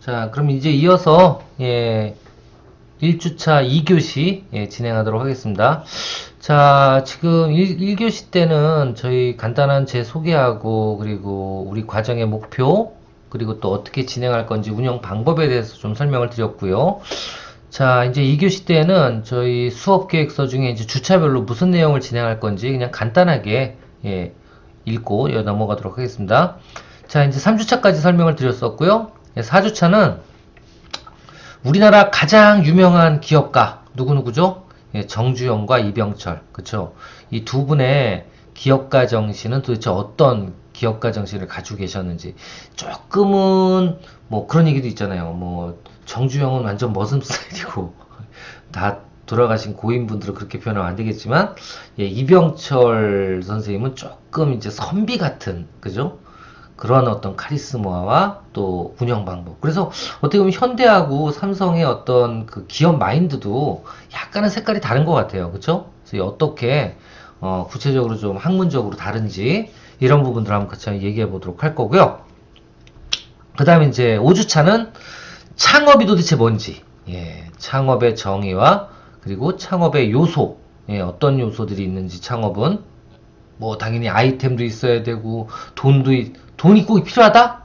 자, 그럼 이제 이어서 1주차 2교시 진행하도록 하겠습니다. 자, 지금 1교시 때는 저희 간단한 제 소개하고 그리고 우리 과정의 목표 그리고 또 어떻게 진행할 건지 운영 방법에 대해서 좀 설명을 드렸고요. 자, 이제 2교시 때는 저희 수업 계획서 중에 이제 주차별로 무슨 내용을 진행할 건지 그냥 간단하게 읽고 넘어가도록 하겠습니다. 자, 이제 3주차까지 설명을 드렸었고요. 4주차는 우리나라 가장 유명한 기업가 누구누구죠? 정주영과 이병철. 그쵸? 이 두 분의 기업가 정신은 도대체 어떤 기업가 정신을 가지고 계셨는지 조금은 뭐 그런 얘기도 있잖아요. 뭐 정주영은 완전 머슴 스타일이고 다 돌아가신 고인분들은 그렇게 표현하면 안 되겠지만 이병철 선생님은 조금 이제 선비 같은 그죠? 그런 어떤 카리스마와 또 운영 방법. 그래서 어떻게 보면 현대하고 삼성의 어떤 그 기업 마인드도 약간은 색깔이 다른 것 같아요. 그쵸? 그래서 어떻게 구체적으로 좀 학문적으로 다른지 이런 부분들 한번 같이 얘기해 보도록 할 거고요. 그 다음에 이제 5주차는 창업이 도대체 뭔지, 창업의 정의와 그리고 창업의 요소, 어떤 요소들이 있는지 창업은 뭐 당연히 아이템도 있어야 되고 돈이 꼭 필요하다?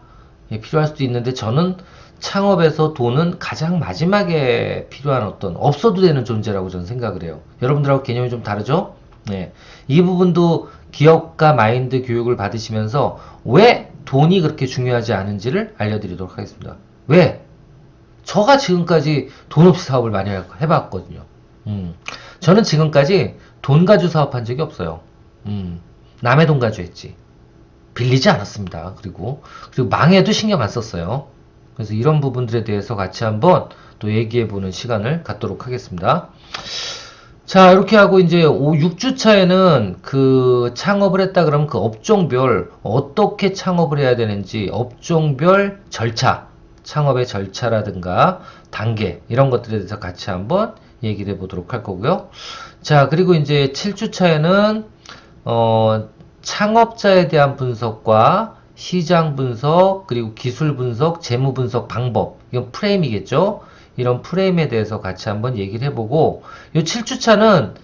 필요할 수도 있는데 저는 창업에서 돈은 가장 마지막에 필요한 어떤 없어도 되는 존재라고 저는 생각을 해요. 여러분들하고 개념이 좀 다르죠? 이 부분도 기업가 마인드 교육을 받으시면서 왜 돈이 그렇게 중요하지 않은지를 알려드리도록 하겠습니다. 왜? 저가 지금까지 돈 없이 사업을 많이 해봤거든요. 저는 지금까지 돈 가지고 사업한 적이 없어요. 남의 돈 가지고 했지. 빌리지 않았습니다. 그리고 망해도 신경 안 썼어요. 그래서 이런 부분들에 대해서 같이 한번 또 얘기해보는 시간을 갖도록 하겠습니다. 자, 이렇게 하고 이제 6주차에는 그 창업을 했다 그러면 그 업종별 어떻게 창업을 해야 되는지 업종별 절차, 창업의 절차라든가 단계 이런 것들에 대해서 같이 한번 얘기를 해보도록 할 거고요. 자, 그리고 이제 7주차에는 창업자에 대한 분석과 시장 분석, 그리고 기술 분석, 재무 분석 방법. 이건 프레임이겠죠? 이런 프레임에 대해서 같이 한번 얘기를 해보고, 이 7주차는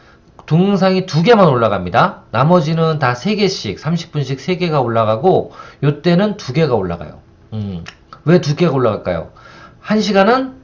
동영상이 2개만 올라갑니다. 나머지는 다 3개씩, 30분씩 3개가 올라가고, 요때는 2개가 올라가요. 왜 2개가 올라갈까요? 1시간은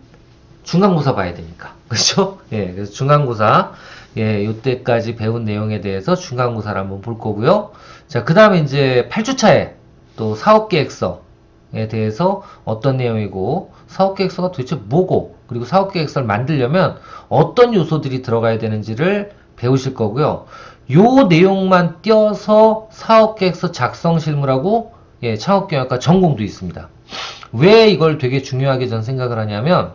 중간고사 봐야 되니까. 그렇죠? 그래서 중간고사, 요때까지 배운 내용에 대해서 중간고사를 한번 볼 거고요. 자, 그 다음에 이제 8주차에 또 사업계획서에 대해서 어떤 내용이고, 사업계획서가 도대체 뭐고, 그리고 사업계획서를 만들려면 어떤 요소들이 들어가야 되는지를 배우실 거고요. 요 내용만 띄어서 사업계획서 작성 실무라고, 창업경영학과 전공도 있습니다. 왜 이걸 되게 중요하게 전 생각을 하냐면,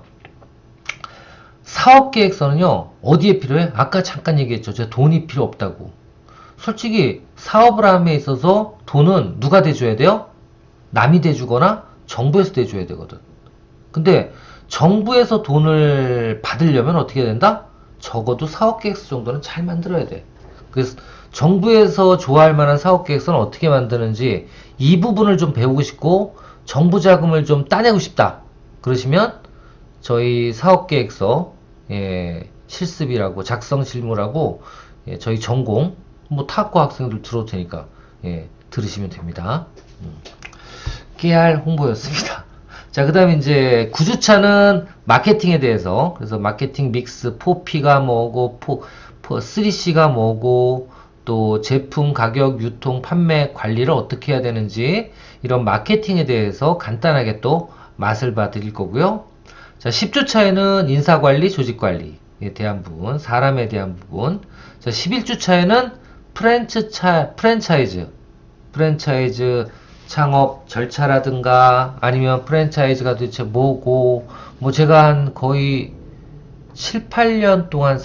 사업계획서는요, 어디에 필요해? 아까 잠깐 얘기했죠. 제가 돈이 필요 없다고. 솔직히 사업을 함에 있어서 돈은 누가 대줘야 돼요? 남이 대주거나 정부에서 대줘야 되거든. 근데 정부에서 돈을 받으려면 어떻게 해야 된다? 적어도 사업계획서 정도는 잘 만들어야 돼. 그래서 정부에서 좋아할 만한 사업계획서는 어떻게 만드는지 이 부분을 좀 배우고 싶고 정부 자금을 좀 따내고 싶다. 그러시면 저희 사업계획서 실습이라고 작성 실무라고 저희 전공 뭐 타학과 학생들 들어도 되니까 들으시면 됩니다. 깨알 홍보였습니다. 자, 그 다음에 이제 9주차는 마케팅에 대해서 그래서 마케팅 믹스 4P가 뭐고 3C가 뭐고 또 제품 가격 유통 판매 관리를 어떻게 해야 되는지 이런 마케팅에 대해서 간단하게 또 맛을 봐 드릴 거고요. 자, 10주차에는 인사관리 조직관리에 대한 부분 사람에 대한 부분. 자, 11주차에는 프랜차이즈 창업 절차라든가 아니면 프랜차이즈가 도대체 뭐고 뭐 제가 한 거의 7, 8년 동안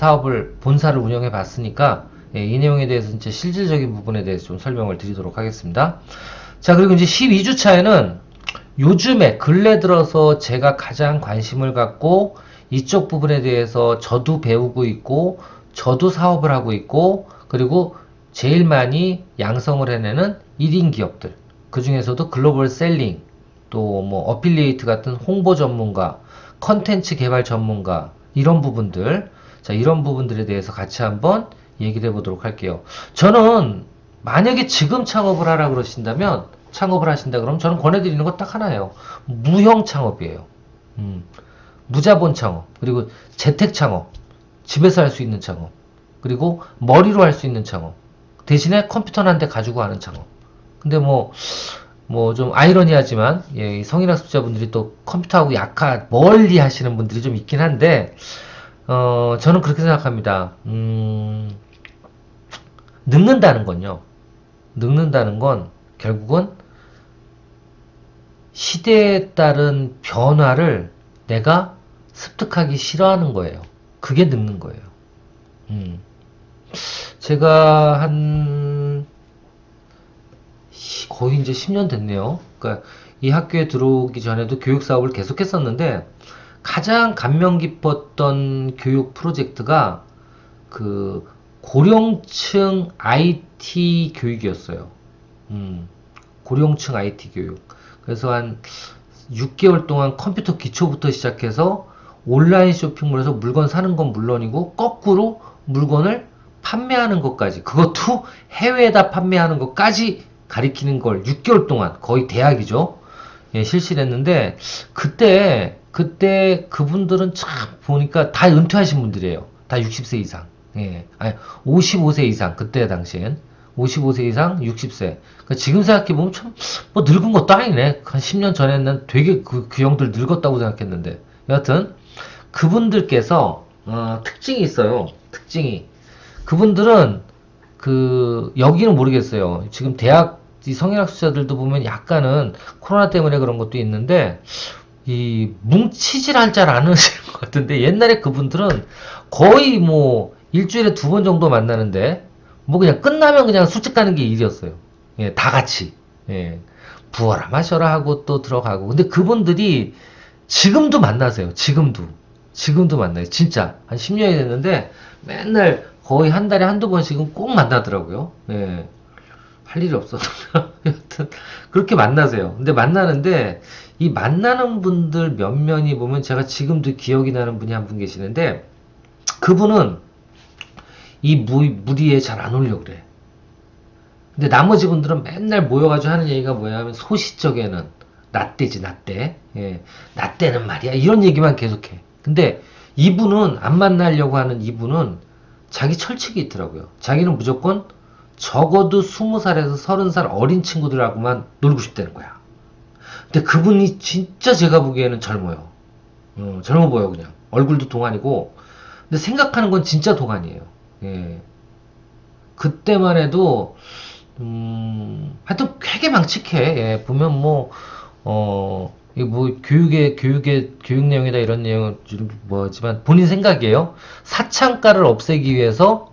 본사를 운영해 봤으니까 이 내용에 대해서 진짜 실질적인 부분에 대해서 좀 설명을 드리도록 하겠습니다. 자, 그리고 이제 12주차에는 요즘에 근래 들어서 제가 가장 관심을 갖고 이쪽 부분에 대해서 저도 배우고 있고 저도 사업을 하고 있고 그리고 제일 많이 양성을 해내는 1인 기업들 그 중에서도 글로벌 셀링 또 뭐 어필리에이트 같은 홍보 전문가, 컨텐츠 개발 전문가 이런 부분들, 자 이런 부분들에 대해서 같이 한번 얘기를 해보도록 할게요. 저는 만약에 지금 창업을 하라 그러신다면 창업을 하신다 그러면 저는 권해드리는 거 딱 하나예요. 무형 창업이에요. 무자본 창업, 그리고 재택 창업, 집에서 할 수 있는 창업, 그리고 머리로 할 수 있는 창업, 대신에 컴퓨터 한 대 가지고 하는 창업. 근데 뭐 좀 아이러니하지만, 예, 이 성인학습자분들이 또 컴퓨터하고 멀리 하시는 분들이 좀 있긴 한데, 저는 그렇게 생각합니다. 늙는다는 건요. 늙는다는 건 결국은 시대에 따른 변화를 내가 습득하기 싫어하는 거예요. 그게 늙는 거예요. 제가 거의 이제 10년 됐네요. 그러니까 이 학교에 들어오기 전에도 교육 사업을 계속 했었는데 가장 감명 깊었던 교육 프로젝트가 그 고령층 IT 교육이었어요. 고령층 IT 교육. 그래서 한 6개월 동안 컴퓨터 기초부터 시작해서 온라인 쇼핑몰에서 물건 사는 건 물론이고 거꾸로 물건을 판매하는 것까지, 그것도 해외에다 판매하는 것까지 가리키는 걸 6개월 동안, 거의 대학이죠. 예, 실시를 했는데 그때 그분들은 참 보니까 다 은퇴하신 분들이에요. 다 60세 이상. 예. 아니 55세 이상. 그때 당시엔 55세 이상 60세. 그러니까 지금 생각해보면 참 뭐 늙은 것도 아니네. 한 10년 전에는 되게 그 형들 늙었다고 생각했는데, 여하튼 그분들께서 특징이 있어요. 특징이, 그분들은 여기는 모르겠어요. 지금 대학 이 성인학습자들도 보면 약간은 코로나 때문에 그런 것도 있는데 이 뭉치질 잘 않으시는 것 같은데, 옛날에 그분들은 거의 뭐 일주일에 2번 정도 만나는데 뭐 그냥 끝나면 그냥 술집 가는 게 일이었어요. 예, 다 같이. 예, 부어라 마셔라 하고 또 들어가고. 근데 그분들이 지금도 만나세요. 지금도 만나요. 진짜 한 10년이 됐는데 맨날 거의 한 달에 한두 번씩은 꼭 만나더라고요. 예. 할 일이 없어서. 여튼, 그렇게 만나세요. 근데 만나는데, 이 만나는 분들 몇몇이 보면 제가 지금도 기억이 나는 분이 한 분 계시는데, 그분은 이 무리에 잘 안 오려고 그래. 근데 나머지 분들은 맨날 모여가지고 하는 얘기가 뭐냐면, 소시적에는, 나떼지, 나떼. 예. 나떼는 말이야. 이런 얘기만 계속해. 근데 이분은, 안 만나려고 하는 이분은 자기 철칙이 있더라고요. 자기는 무조건 적어도 20살에서 30살 어린 친구들하고만 놀고 싶다는 거야. 근데 그분이 진짜 제가 보기에는 젊어요. 젊어 보여, 그냥. 얼굴도 동안이고. 근데 생각하는 건 진짜 동안이에요. 예. 그때만 해도, 하여튼 되게 망측해. 예. 보면 교육 내용이다 이런 내용은 뭐지만 본인 생각이에요. 사창가를 없애기 위해서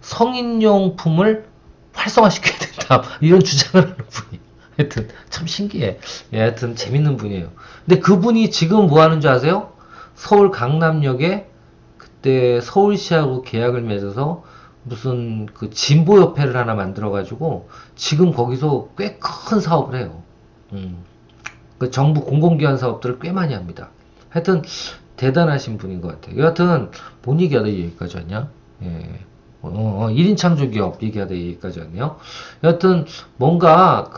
성인용품을 활성화시켜야 된다. 이런 주장을 하는 분이. 하여튼, 참 신기해. 예, 하여튼, 재밌는 분이에요. 근데 그분이 지금 뭐 하는 줄 아세요? 서울 강남역에 그때 서울시하고 계약을 맺어서 무슨 그 진보협회를 하나 만들어가지고 지금 거기서 꽤 큰 사업을 해요. 그 정부 공공기관 사업들을 꽤 많이 합니다. 하여튼, 대단하신 분인 것 같아요. 여하튼, 뭔 얘기하다 여기까지 왔냐? 예. 1인 창조기업 얘기하다 여기까지 왔네요. 여하튼 뭔가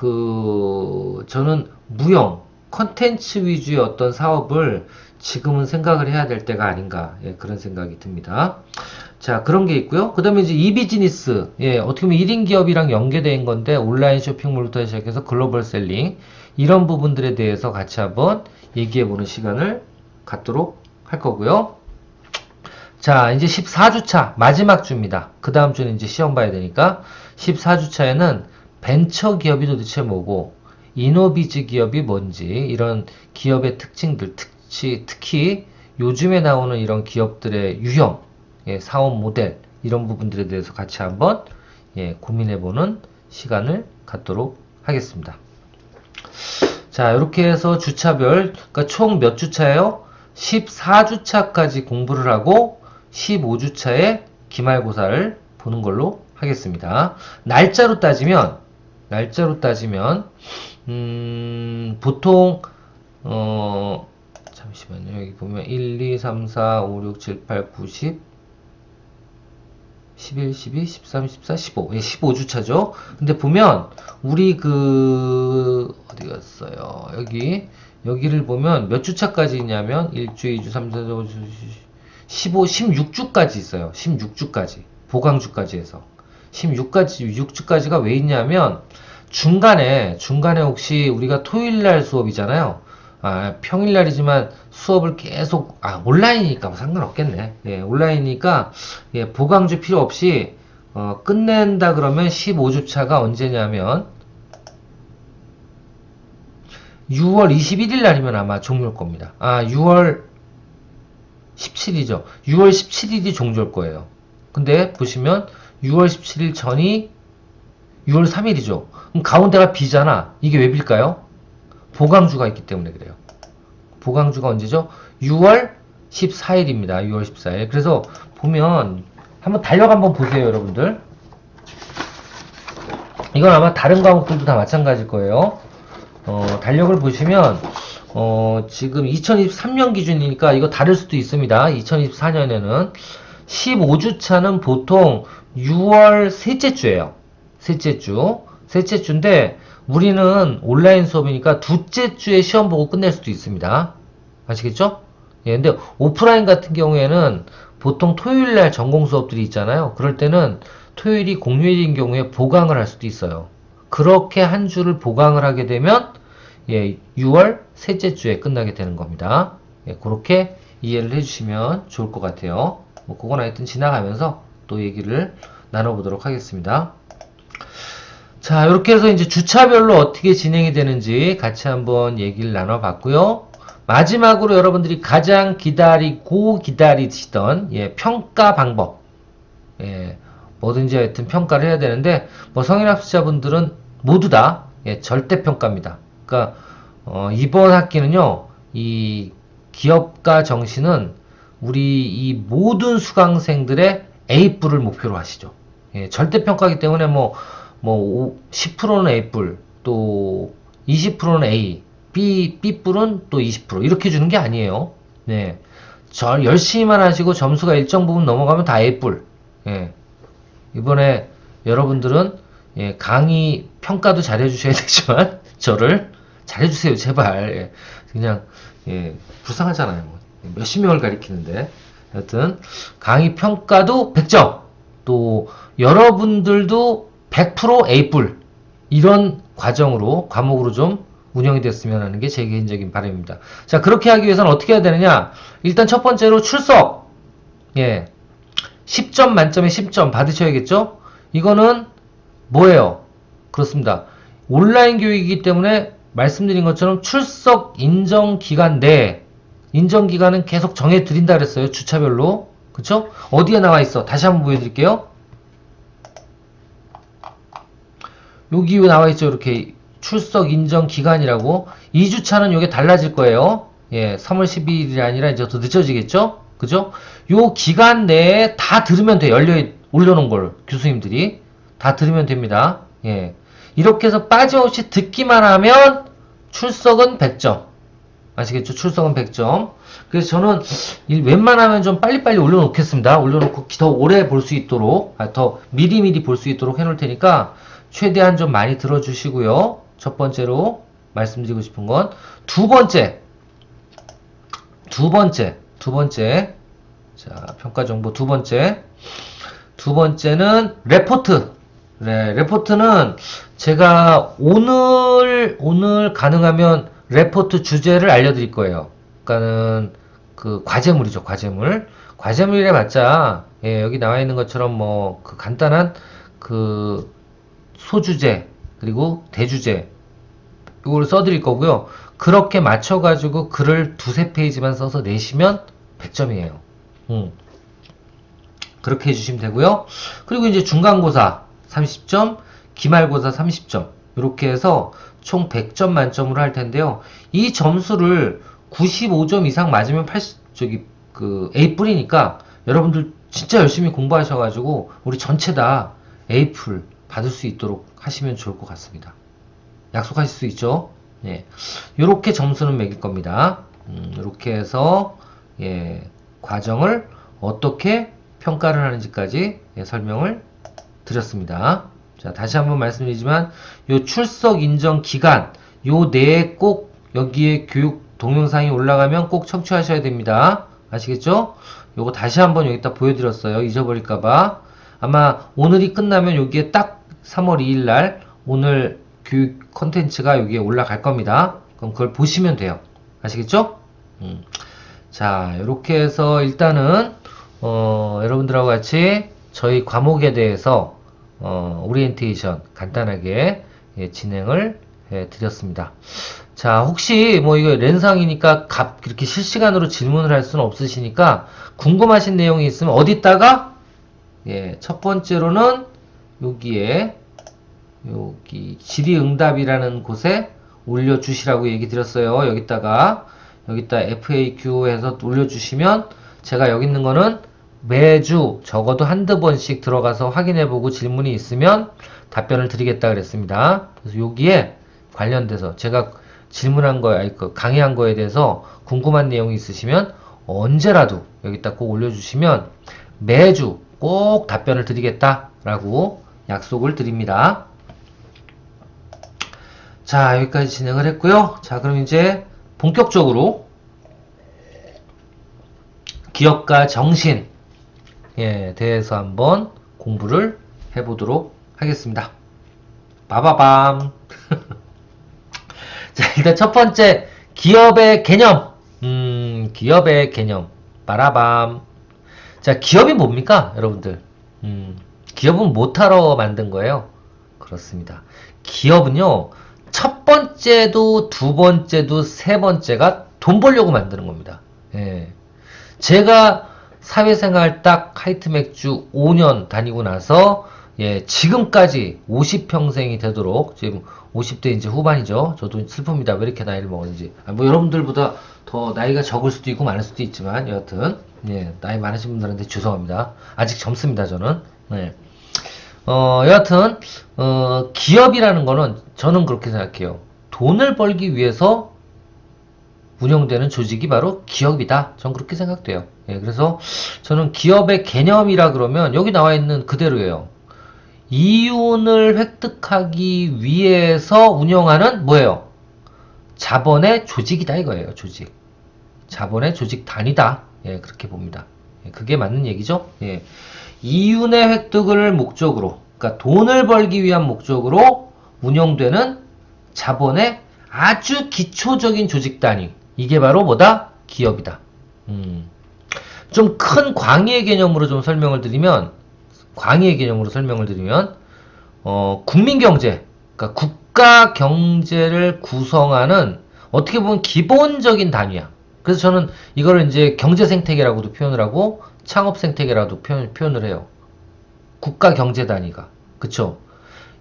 저는 무형 컨텐츠 위주의 어떤 사업을 지금은 생각을 해야 될 때가 아닌가, 예, 그런 생각이 듭니다. 자, 그런 게 있고요. 그 다음에 이제 이 비즈니스, 예, 어떻게 보면 1인 기업이랑 연계된 건데 온라인 쇼핑몰부터 시작해서 글로벌 셀링 이런 부분들에 대해서 같이 한번 얘기해 보는 시간을 갖도록 할 거고요. 자, 이제 14주차, 마지막 주입니다. 그 다음 주는 이제 시험 봐야 되니까, 14주차에는 벤처 기업이 도대체 뭐고, 이노비즈 기업이 뭔지, 이런 기업의 특징들, 특히 요즘에 나오는 이런 기업들의 유형, 예, 사업 모델, 이런 부분들에 대해서 같이 한번, 예, 고민해보는 시간을 갖도록 하겠습니다. 자, 이렇게 해서 주차별, 그러니까 총 몇 주차예요? 14주차까지 공부를 하고, 15주차에 기말고사를 보는 걸로 하겠습니다. 날짜로 따지면 보통, 잠시만요. 여기 보면 1, 2, 3, 4, 5, 6, 7, 8, 9, 10, 11, 12, 13, 14, 15. 예, 15주차죠. 근데 보면, 우리 어디 갔어요? 여기를 보면 몇 주차까지 있냐면, 1주, 2주, 3주, 4주, 5주, 15, 16주까지 있어요. 16주까지. 보강주까지 해서. 6주까지가 왜 있냐면, 중간에 혹시 우리가 토요일날 수업이잖아요. 평일날이지만 수업을 계속, 온라인이니까 뭐 상관없겠네. 예, 온라인이니까, 예, 보강주 필요 없이, 끝낸다 그러면 15주차가 언제냐면, 6월 21일 날이면 아마 종료일 겁니다. 6월 17일이죠. 6월 17일이 종료일 거예요. 근데 보시면 6월 17일 전이 6월 3일이죠. 그럼 가운데가 비잖아. 이게 왜 빌까요? 보강주가 있기 때문에 그래요. 보강주가 언제죠? 6월 14일입니다. 6월 14일. 그래서 보면 한번 달력 한번 보세요, 여러분들. 이건 아마 다른 과목들도 다 마찬가지일 거예요. 달력을 보시면 지금 2023년 기준이니까 이거 다를 수도 있습니다. 2024년에는 15주차는 보통 6월 셋째 주예요. 셋째 주인데 우리는 온라인 수업이니까 둘째 주에 시험 보고 끝낼 수도 있습니다. 아시겠죠? 예, 근데 오프라인 같은 경우에는 보통 토요일 날 전공 수업들이 있잖아요. 그럴 때는 토요일이 공휴일인 경우에 보강을 할 수도 있어요. 그렇게 한 주를 보강을 하게 되면 예, 6월 셋째 주에 끝나게 되는 겁니다. 예, 그렇게 이해를 해주시면 좋을 것 같아요. 뭐 그건 하여튼 지나가면서 또 얘기를 나눠보도록 하겠습니다. 자, 이렇게 해서 이제 주차별로 어떻게 진행이 되는지 같이 한번 얘기를 나눠봤고요. 마지막으로 여러분들이 가장 기다리시던 예, 평가 방법. 예, 뭐든지 하여튼 평가를 해야 되는데 뭐 성인학습자분들은 모두 다 예, 절대평가입니다. 그러니까 이번 학기는요. 이 기업가 정시는 우리 이 모든 수강생들의 A뿔을 목표로 하시죠. 예, 절대평가이기 때문에 뭐 10%는 A뿔, 또 20%는 A, B뿔은 또 20% 이렇게 주는 게 아니에요. 네. 열심히만 하시고 점수가 일정 부분 넘어가면 다 A뿔. 예. 이번에 여러분들은 예, 강의 평가도 잘 해주셔야 되지만 저를 잘해주세요 제발. 예. 그냥 예, 불쌍하잖아요. 몇십 명을 가리키는데 하여튼 강의 평가도 100점, 또 여러분들도 100% A뿔 이런 과목으로 좀 운영이 됐으면 하는 게 제 개인적인 바람입니다. 자, 그렇게 하기 위해서는 어떻게 해야 되느냐? 일단 첫 번째로 출석. 예. 10점 만점에 10점 받으셔야겠죠? 이거는 뭐예요? 그렇습니다. 온라인 교육이기 때문에 말씀드린 것처럼 출석 인정 기간 내에 인정 기간은 계속 정해 드린다 그랬어요. 주차별로. 그쵸? 어디에 나와 있어? 다시 한번 보여드릴게요. 여기 나와 있죠. 이렇게 출석 인정 기간이라고. 2주차는 이게 달라질 거예요. 예, 3월 12일이 아니라 이제 더 늦어지겠죠? 그죠? 요 기간 내에 다 들으면 돼. 올려놓은 걸 교수님들이 다 들으면 됩니다. 예. 이렇게 해서 빠짐없이 듣기만 하면 출석은 100점. 아시겠죠? 출석은 100점. 그래서 저는 웬만하면 좀 빨리빨리 올려놓겠습니다. 올려놓고 더 오래 볼 수 있도록, 더 미리미리 볼 수 있도록 해놓을 테니까 최대한 좀 많이 들어주시고요. 첫 번째로 말씀드리고 싶은 건 두 번째. 자, 평가 정보 두 번째는 레포트. 네, 레포트는 제가 오늘 가능하면 레포트 주제를 알려드릴 거예요. 그러니까는 그 과제물이죠, 과제물. 과제물이라 맞자 예, 여기 나와 있는 것처럼 뭐 그 간단한 그 소주제 그리고 대주제 이걸 써드릴 거고요. 그렇게 맞춰가지고 글을 두세 페이지만 써서 내시면 100점이에요. 그렇게 해주시면 되고요. 그리고 이제 중간고사 30점, 기말고사 30점 이렇게 해서 총 100점 만점으로 할 텐데요. 이 점수를 95점 이상 맞으면 A뿔이니까 여러분들 진짜 열심히 공부하셔가지고 우리 전체 다 A뿔 받을 수 있도록 하시면 좋을 것 같습니다. 약속하실 수 있죠. 예. 요렇게 점수는 매길 겁니다. 요렇게 해서, 예, 과정을 어떻게 평가를 하는지까지 예, 설명을 드렸습니다. 자, 다시 한번 말씀드리지만, 요 출석 인정 기간, 요 내에 꼭 여기에 교육 동영상이 올라가면 꼭 청취하셔야 됩니다. 아시겠죠? 요거 다시 한번 여기다 보여드렸어요. 잊어버릴까봐. 아마 오늘이 끝나면 여기에 딱 3월 2일 날 오늘 교육 컨텐츠가 여기에 올라갈 겁니다. 그럼 그걸 보시면 돼요. 아시겠죠? 자, 이렇게 해서 일단은 여러분들하고 같이 저희 과목에 대해서 오리엔테이션 간단하게 예, 진행을 해 드렸습니다. 자, 혹시 뭐 이거 랜상이니까 이렇게 실시간으로 질문을 할 수는 없으시니까 궁금하신 내용이 있으면 어디다가 예, 첫 번째로는 여기에 여기 질의응답이라는 곳에 올려주시라고 얘기 드렸어요. 여기다 FAQ 해서 올려주시면 제가 여기 있는 거는 매주 적어도 한두 번씩 들어가서 확인해보고 질문이 있으면 답변을 드리겠다 그랬습니다. 그래서 여기에 관련돼서 제가 질문한 거에, 아니, 강의한 거에 대해서 궁금한 내용이 있으시면 언제라도 여기다 꼭 올려주시면 매주 꼭 답변을 드리겠다라고 약속을 드립니다. 자, 여기까지 진행을 했고요. 자, 그럼 이제 본격적으로 기업가 정신에 대해서 한번 공부를 해보도록 하겠습니다. 빠바밤. 자, 일단 첫 번째, 기업의 개념. 기업의 개념. 빠라밤. 자, 기업이 뭡니까, 여러분들? 기업은 뭐하러 만든 거예요? 그렇습니다. 기업은요, 첫 번째도, 두 번째도, 세 번째가 돈 벌려고 만드는 겁니다. 예. 제가 사회생활 딱 하이트 맥주 5년 다니고 나서, 예, 지금까지 50평생이 되도록, 지금 50대 이제 후반이죠. 저도 슬픕니다. 왜 이렇게 나이를 먹었는지. 뭐 여러분들보다 더 나이가 적을 수도 있고 많을 수도 있지만, 여하튼, 예, 나이 많으신 분들한테 죄송합니다. 아직 젊습니다, 저는. 네. 여하튼, 기업이라는 거는 저는 그렇게 생각해요. 돈을 벌기 위해서 운영되는 조직이 바로 기업이다. 전 그렇게 생각돼요. 예, 그래서 저는 기업의 개념이라 그러면 여기 나와 있는 그대로예요. 이윤을 획득하기 위해서 운영하는 뭐예요? 자본의 조직이다 이거예요. 조직. 자본의 조직 단위다. 예, 그렇게 봅니다. 예, 그게 맞는 얘기죠. 예. 이윤의 획득을 목적으로, 그러니까 돈을 벌기 위한 목적으로 운영되는 자본의 아주 기초적인 조직 단위. 이게 바로 뭐다? 기업이다. 좀 큰 광의의 개념으로 좀 설명을 드리면, 국민 경제, 그러니까 국가 경제를 구성하는 어떻게 보면 기본적인 단위야. 그래서 저는 이거를 이제 경제 생태계라고도 표현을 하고 창업 생태계라고도 표현을 해요. 국가 경제 단위가. 그쵸?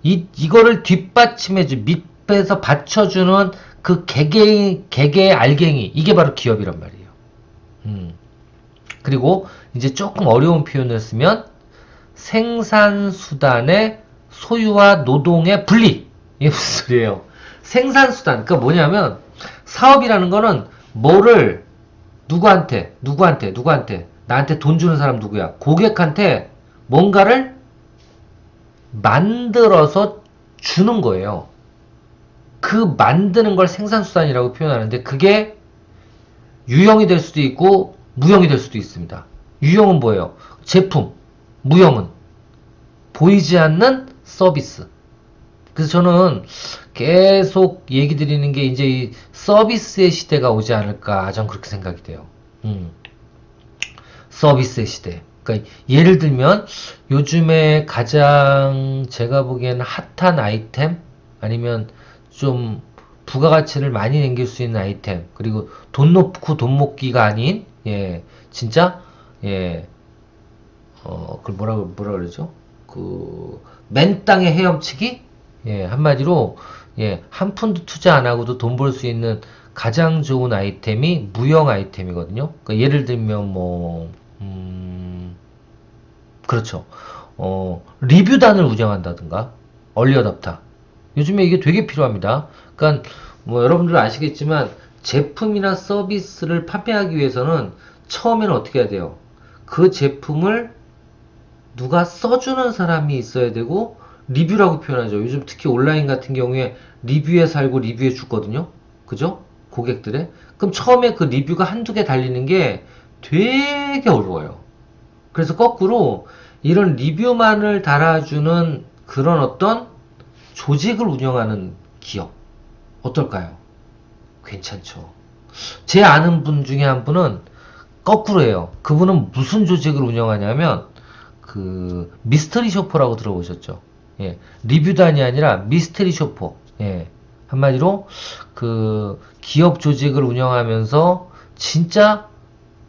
이거를 뒷받침해주, 밑에서 받쳐주는 그 개개의 알갱이, 이게 바로 기업이란 말이에요. 그리고 이제 조금 어려운 표현을 쓰면 생산수단의 소유와 노동의 분리. 이게 무슨 소리예요? 생산수단. 그러니까 뭐냐면 사업이라는 거는 뭐를 누구한테 나한테 돈 주는 사람 누구야? 고객한테 뭔가를 만들어서 주는 거예요. 그 만드는 걸 생산수단이라고 표현하는데 그게 유형이 될 수도 있고 무형이 될 수도 있습니다. 유형은 뭐예요? 제품. 무형은 보이지 않는 서비스. 그래서 저는 계속 얘기 드리는 게 이제 이 서비스의 시대가 오지 않을까, 전 그렇게 생각이 돼요. 서비스의 시대. 그러니까 예를 들면 요즘에 가장 제가 보기에는 핫한 아이템, 아니면 좀 부가가치를 많이 남길 수 있는 아이템, 그리고 돈 놓고 돈 먹기가 아닌, 예, 진짜, 예, 그걸 뭐라 그러죠? 맨 땅에 헤엄치기? 예, 한마디로, 예, 한 푼도 투자 안 하고도 돈 벌 수 있는 가장 좋은 아이템이 무형 아이템이거든요. 그러니까 예를 들면 그렇죠. 리뷰단을 운영한다든가, 얼리어답터. 요즘에 이게 되게 필요합니다. 그러니까 뭐 여러분들 아시겠지만 제품이나 서비스를 판매하기 위해서는 처음에는 어떻게 해야 돼요? 그 제품을 누가 써주는 사람이 있어야 되고 리뷰라고 표현하죠. 요즘 특히 온라인 같은 경우에 리뷰에 살고 리뷰에 죽거든요. 그죠? 고객들의. 그럼 처음에 그 리뷰가 한두 개 달리는 게 되게 어려워요. 그래서 거꾸로 이런 리뷰만을 달아주는 그런 어떤 조직을 운영하는 기업 어떨까요? 괜찮죠. 제 아는 분 중에 한 분은 거꾸로예요. 그분은 무슨 조직을 운영하냐면 그 미스터리 쇼퍼라고 들어보셨죠? 예, 리뷰단이 아니라 미스터리 쇼퍼. 예, 한마디로 그 기업 조직을 운영하면서 진짜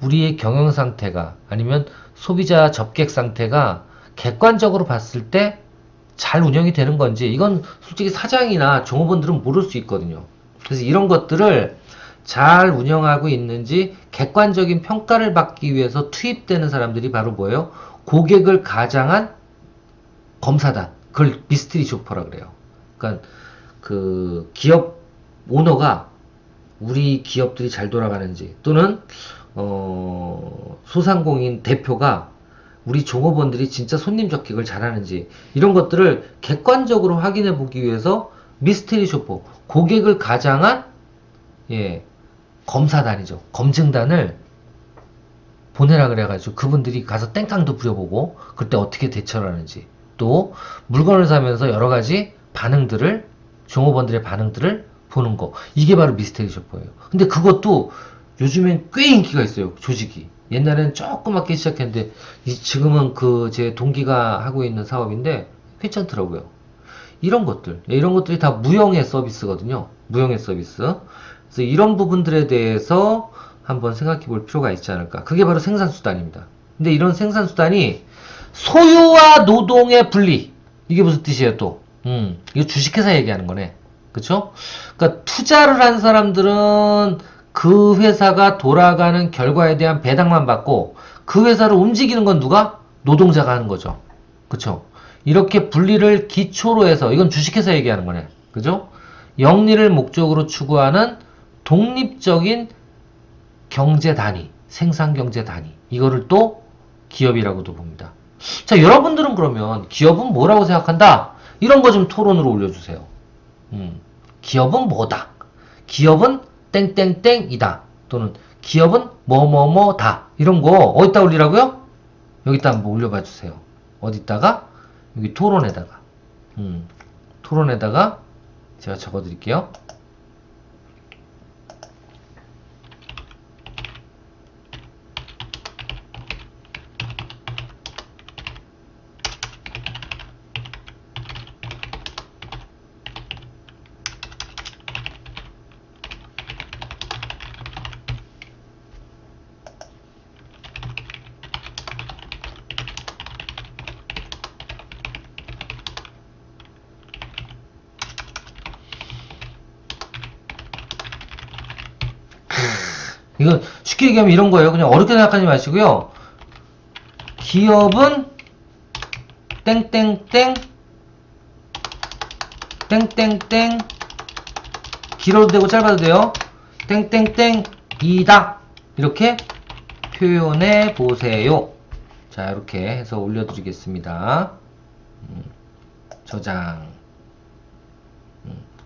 우리의 경영 상태가 아니면 소비자 접객 상태가 객관적으로 봤을 때 잘 운영이 되는 건지 이건 솔직히 사장이나 종업원들은 모를 수 있거든요. 그래서 이런 것들을 잘 운영하고 있는지 객관적인 평가를 받기 위해서 투입되는 사람들이 바로 뭐예요? 고객을 가장한 검사단. 그걸 미스트리 쇼퍼라 그래요. 그러니까 그 기업 오너가 우리 기업들이 잘 돌아가는지 또는 소상공인 대표가 우리 종업원들이 진짜 손님 접객을 잘하는지 이런 것들을 객관적으로 확인해 보기 위해서 미스테리 쇼퍼 고객을 가장한 예, 검사단이죠. 검증단을 보내라 그래가지고 그분들이 가서 땡깡도 부려보고 그때 어떻게 대처를 하는지 또 물건을 사면서 여러 가지 반응들을 종업원들의 반응들을 보는 거 이게 바로 미스테리 쇼퍼예요. 근데 그것도 요즘엔 꽤 인기가 있어요. 조직이. 옛날에는 조그맣게 시작했는데 지금은 그 제 동기가 하고 있는 사업인데 괜찮더라고요. 이런 것들이 다 무형의 서비스거든요. 무형의 서비스. 그래서 이런 부분들에 대해서 한번 생각해 볼 필요가 있지 않을까. 그게 바로 생산수단입니다. 근데 이런 생산수단이 소유와 노동의 분리. 이게 무슨 뜻이에요, 또? 이거 주식회사 얘기하는 거네. 그쵸? 그러니까 투자를 한 사람들은 그 회사가 돌아가는 결과에 대한 배당만 받고 그 회사를 움직이는 건 누가? 노동자가 하는 거죠. 그쵸? 이렇게 분리를 기초로 해서 이건 주식회사 얘기하는 거네. 그죠? 영리를 목적으로 추구하는 독립적인 경제 단위, 생산 경제 단위. 이거를 또 기업이라고도 봅니다. 자, 여러분들은 그러면 기업은 뭐라고 생각한다? 이런 거 좀 토론으로 올려주세요. 기업은 뭐다? 기업은 땡땡땡이다. 또는 기업은 뭐뭐뭐다. 이런 거 어디다 올리라고요? 여기다 한번 올려봐 주세요. 어디다가? 여기 토론에다가. 토론에다가 제가 적어 드릴게요. 이거 쉽게 얘기하면 이런 거예요. 그냥 어렵게 생각하지 마시고요. 기업은 땡땡땡 땡땡땡 길어도 되고 짧아도 돼요. 땡땡땡이다. 이렇게 표현해 보세요. 자, 이렇게 해서 올려드리겠습니다. 저장.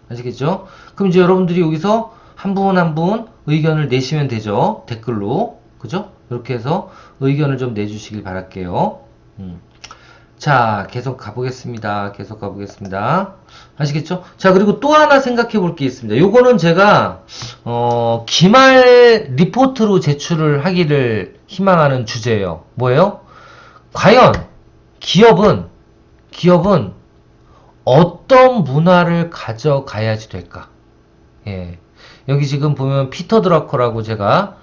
아시겠죠? 그럼 이제 여러분들이 여기서 한 분 한 분 의견을 내시면 되죠. 댓글로. 그죠? 이렇게 해서 의견을 좀 내주시길 바랄게요. 자, 계속 가보겠습니다. 계속 가보겠습니다. 아시겠죠? 자, 그리고 또 하나 생각해 볼 게 있습니다. 요거는 제가, 기말 리포트로 제출을 하기를 희망하는 주제예요. 뭐예요? 과연 기업은 어떤 문화를 가져가야지 될까? 예. 여기 지금 보면 피터 드러커라고 제가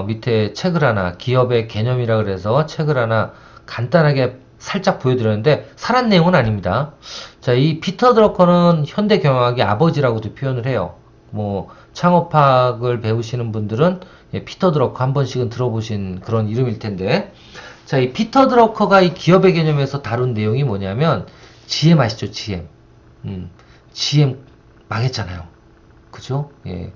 밑에 책을 하나 기업의 개념이라 그래서 책을 하나 간단하게 살짝 보여드렸는데 살한 내용은 아닙니다. 자, 이 피터 드러커는 현대경영학의 아버지라고도 표현을 해요. 뭐 창업학을 배우시는 분들은 피터 드러커 한 번씩은 들어보신 그런 이름일 텐데, 자, 이 피터 드러커가 이 기업의 개념에서 다룬 내용이 뭐냐면 GM 아시죠? GM. GM 망했잖아요. 그죠? 예.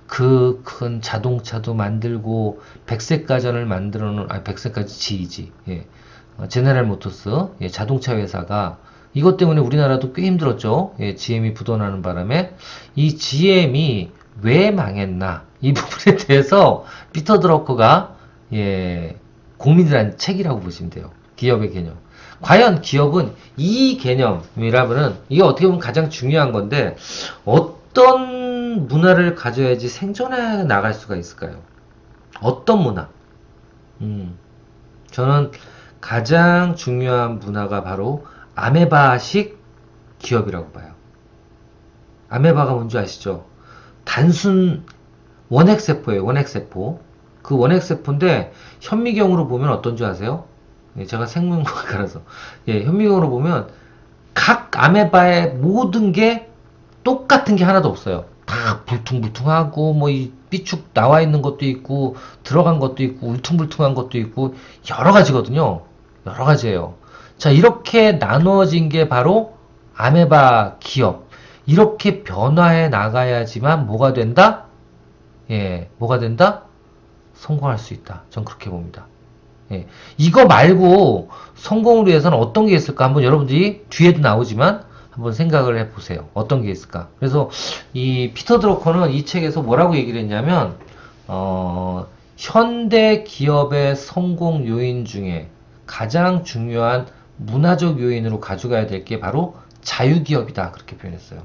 그 큰 자동차도 만들고 백색가전을 만들어 놓은, 백색가전 GE지. 예. 제네랄 모터스, 예, 자동차 회사가 이것 때문에 우리나라도 꽤 힘들었죠. 예, GM이 부도나는 바람에 이 GM이 왜 망했나 이 부분에 대해서 피터 드러커가 예, 고민이란 책이라고 보시면 돼요. 기업의 개념. 과연 기업은 이 개념이라면은 이게 어떻게 보면 가장 중요한 건데 어떤 문화를 가져야지 생존해 나갈 수가 있을까요? 어떤 문화? 저는 가장 중요한 문화가 바로 아메바식 기업이라고 봐요. 아메바가 뭔지 아시죠? 단순 원핵세포예요. 원핵세포. 그 원핵세포인데 현미경으로 보면 어떤 줄 아세요? 예, 제가 생명과학과라서 예, 현미경으로 보면 각 아메바의 모든 게 똑같은 게 하나도 없어요. 다 불퉁불퉁하고 뭐 이 삐쭉 나와 있는 것도 있고 들어간 것도 있고 울퉁불퉁한 것도 있고 여러 가지거든요. 여러 가지예요. 자, 이렇게 나누어진 게 바로 아메바 기업. 이렇게 변화해 나가야지만 뭐가 된다? 예, 뭐가 된다? 성공할 수 있다. 전 그렇게 봅니다. 예, 이거 말고 성공을 위해서는 어떤 게 있을까? 한번 여러분들이 뒤에도 나오지만 한번 생각을 해보세요. 어떤 게 있을까? 그래서 이 피터 드러커는 이 책에서 뭐라고 얘기를 했냐면 현대 기업의 성공 요인 중에 가장 중요한 문화적 요인으로 가져가야 될 게 바로 자유기업이다. 그렇게 표현했어요.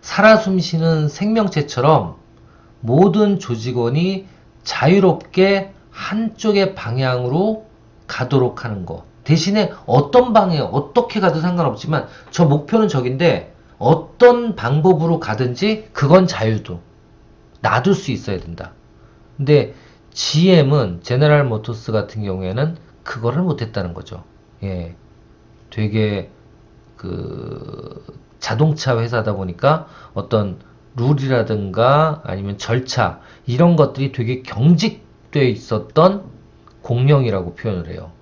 살아 숨쉬는 생명체처럼 모든 조직원이 자유롭게 한쪽의 방향으로 가도록 하는 거. 대신에 어떤 방향, 어떻게 가도 상관없지만 저 목표는 저긴데 어떤 방법으로 가든지 그건 자유도. 놔둘 수 있어야 된다. 근데 GM은 제너럴 모터스 같은 경우에는 그거를 못했다는 거죠. 예, 되게 그 자동차 회사다 보니까 어떤 룰이라든가 아니면 절차 이런 것들이 되게 경직돼 있었던 공룡이라고 표현을 해요.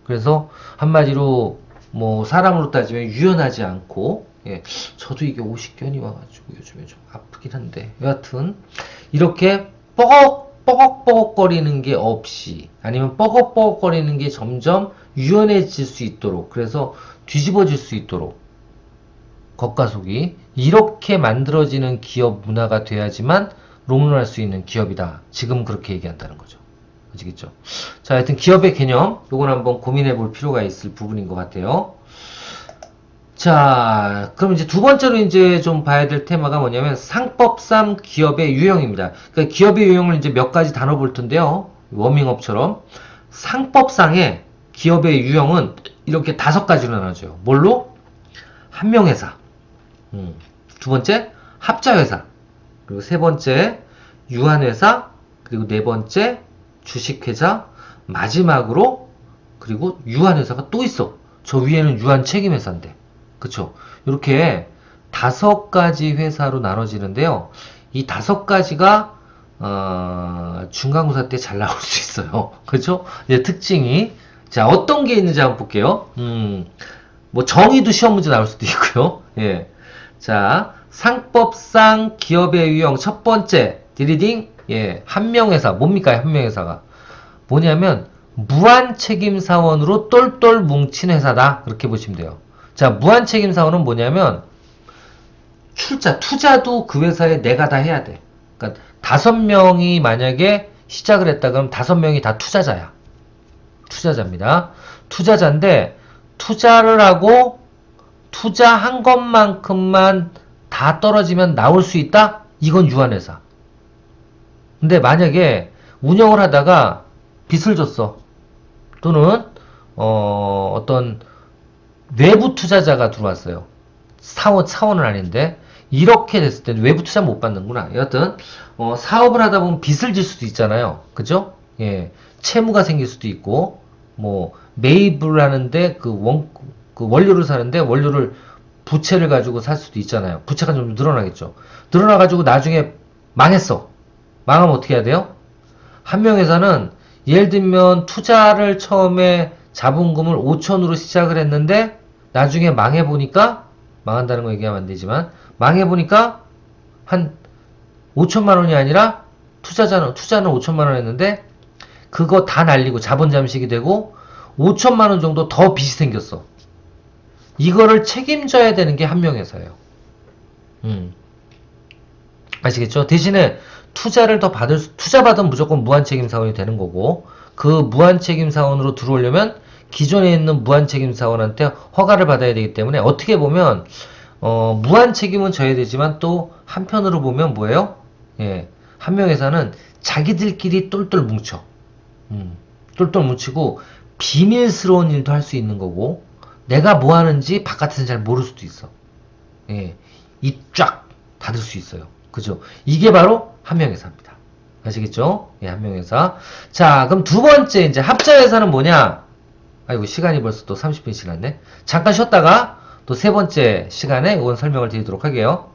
그래서 한마디로 뭐 사람으로 따지면 유연하지 않고 예, 저도 이게 50견이 와가지고 요즘에 좀 아프긴 한데 여하튼 이렇게 뻐걱뻐걱거리는 게 없이 아니면 뻐걱뻐걱거리는 게 점점 유연해질 수 있도록 그래서 뒤집어질 수 있도록 겉과속이 이렇게 만들어지는 기업 문화가 돼야지만 롱런할 수 있는 기업이다. 지금 그렇게 얘기한다는 거죠. 아시겠죠? 자, 하여튼 기업의 개념 요건 한번 고민해 볼 필요가 있을 부분인 것 같아요. 자, 그럼 이제 두 번째로 이제 좀 봐야 될 테마가 뭐냐면 상법상 기업의 유형입니다. 그러니까 기업의 유형을 이제 몇 가지 다뤄 볼 텐데요. 워밍업처럼 상법상의 기업의 유형은 이렇게 5가지로 나눠져요. 뭘로? 한명회사. 두 번째, 합자회사. 그리고 세 번째, 유한회사. 그리고 네 번째, 주식회사. 마지막으로, 그리고 유한회사가 또 있어. 저 위에는 유한책임회사인데. 그쵸? 이렇게 5가지 회사로 나눠지는데요. 이 5가지가, 중간고사 때 잘 나올 수 있어요. 그쵸? 이제 특징이. 자, 어떤 게 있는지 한번 볼게요. 뭐 정의도 시험 문제 나올 수도 있고요. 예. 자, 상법상 기업의 유형 첫 번째 디리딩 예, 한명회사 뭡니까? 한명회사가 뭐냐면 무한책임사원으로 똘똘 뭉친 회사다. 그렇게 보시면 돼요. 자, 무한책임사원은 뭐냐면 투자도 그 회사에 내가 다 해야 돼. 그러니까 5명이 만약에 시작을 했다 그러면 5명이 다 투자자야. 투자자입니다. 투자자인데 투자를 하고 투자한 것만큼만 다 떨어지면 나올 수 있다? 이건 유한회사. 근데 만약에 운영을 하다가 빚을 줬어. 또는 어떤 외부 투자자가 들어왔어요. 사원은 아닌데 이렇게 됐을 때 외부 투자 못 받는구나. 여하튼 사업을 하다 보면 빚을 질 수도 있잖아요. 그죠? 예, 채무가 생길 수도 있고 뭐 매입을 하는데 그 원료를 사는데 원료를 부채를 가지고 살 수도 있잖아요. 부채가 좀 늘어나겠죠. 늘어나가지고 나중에 망했어. 망하면 어떻게 해야 돼요? 한명회사는 예를 들면 투자를 처음에 자본금을 5천으로 시작을 했는데 나중에 망해보니까 망한다는 거 얘기하면 안 되지만, 망해보니까 한 5천만 원이 아니라 투자는 5천만 원 했는데, 그거 다 날리고 자본 잠식이 되고 5천만 원 정도 더 빚이 생겼어. 이거를 책임져야 되는 게 한명회사예요. 아시겠죠? 대신에 투자를 더 투자 받으면 무조건 무한책임사원이 되는 거고, 그 무한책임사원으로 들어오려면 기존에 있는 무한책임사원한테 허가를 받아야 되기 때문에, 어떻게 보면 무한책임은 져야 되지만 또 한편으로 보면 뭐예요? 예, 한명회사는 자기들끼리 똘똘 뭉쳐. 똘똘 뭉치고 비밀스러운 일도 할 수 있는 거고, 내가 뭐 하는지 바깥에서는 잘 모를 수도 있어. 예, 입 쫙 닫을 수 있어요. 그죠? 이게 바로 한명회사입니다. 아시겠죠? 예, 한명회사. 자, 그럼 두 번째, 이제 합자회사는 뭐냐? 아이고, 시간이 벌써 또 30분이 지났네. 잠깐 쉬었다가 또 세 번째 시간에 이건 설명을 드리도록 할게요.